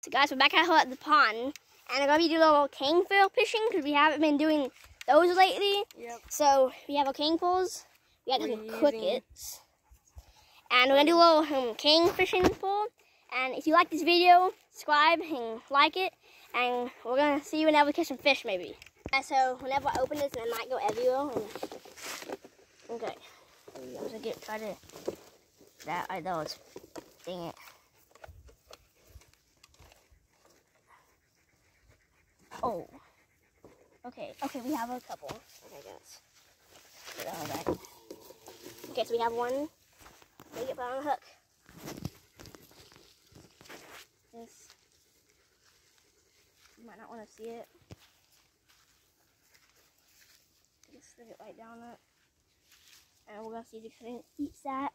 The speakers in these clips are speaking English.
So guys, we're back at the pond, and I'm gonna be doing a little kingfil fishing because we haven't been doing those lately. Yep. So we have our kingfils, we got some crickets, and we're gonna do a little king fishing pool. And if you like this video, subscribe and like it, and we're gonna see you whenever we catch some fish, maybe. And so whenever I open this, and it might go everywhere. Okay. I'm gonna try to. That was. Dang it. Oh. Okay, we have a couple. Okay, guys. Put it all back. Okay, so we have one. Make it put on the hook. This. You might not want to see it. Just stick it right down it. And we're gonna see if it eats that.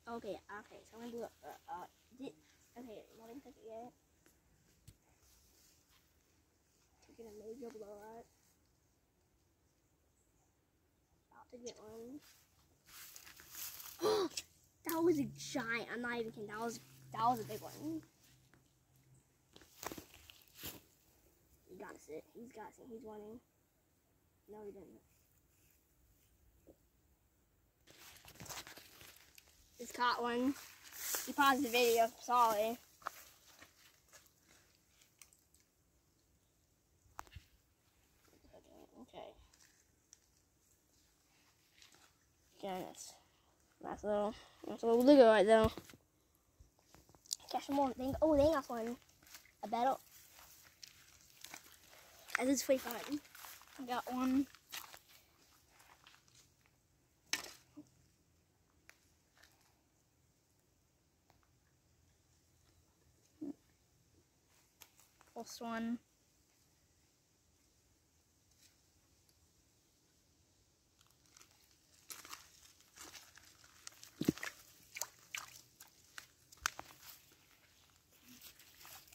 Okay, so I'm gonna do okay, not even touch it yet. Taking a major blowout. About to get one. That was a giant, I'm not even kidding, that was a big one. He got it, he's wanting. No, he didn't. Just caught one. He paused the video, sorry. Okay. Goodness. Nice little looger right there. Catch some more. They ain't got one. I bet it. This is pretty fun. I got one. First one.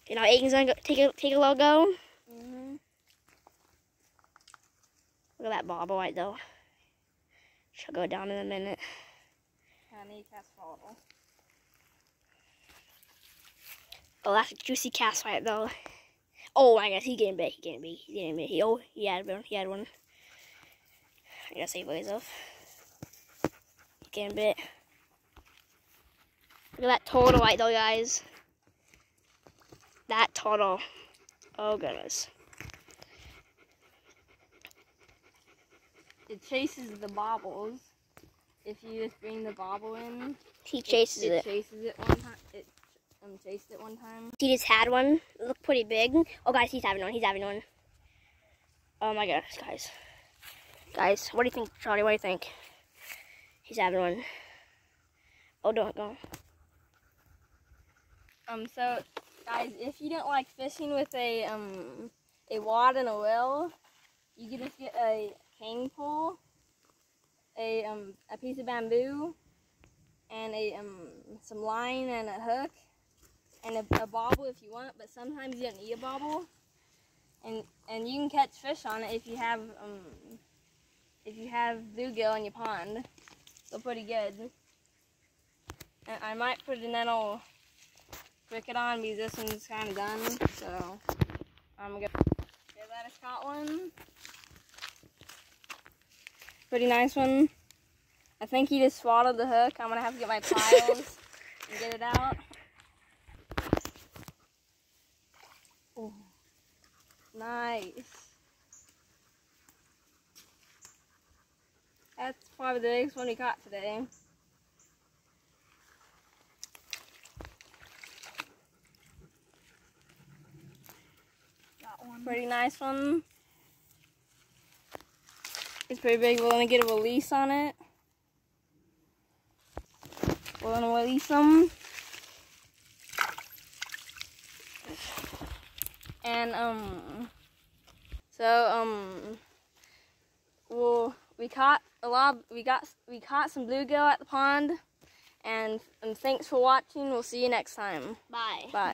Okay, now Aiden's gonna take a little go. Look at that bobble right there. She'll go down in a minute. Honey casserole. Oh, that's a juicy cast right though. Oh, I guess he's getting big. He had one. I gotta save myself. He's getting bit. Look at that turtle right though, guys. That turtle. Oh goodness. It chases the bobbles. If you just bring the bobble in, He chases it. It chases it one time. It chased it one time. He just had one. It looked pretty big. Oh, guys, he's having one. Oh my gosh, guys. Guys, what do you think, Charlie? What do you think? He's having one. Oh, don't go. So, guys, if you don't like fishing with a wad and a reel, you can just get a king pole, a piece of bamboo, and some line and a hook, and a bobble if you want. But sometimes you don't need a bobble, and you can catch fish on it if you have bluegill in your pond. They're pretty good. And I might put another cricket on because this one's kind of done. So I'm gonna give that a caught one. Pretty nice one. I think he just swallowed the hook. I'm gonna have to get my pliers and get it out. Oh, nice. That's probably the biggest one we caught today. Got one. Pretty nice one. It's pretty big. We're gonna get a release on it. We're gonna release them. And we caught some bluegill at the pond, and thanks for watching. We'll see you next time. Bye. Bye.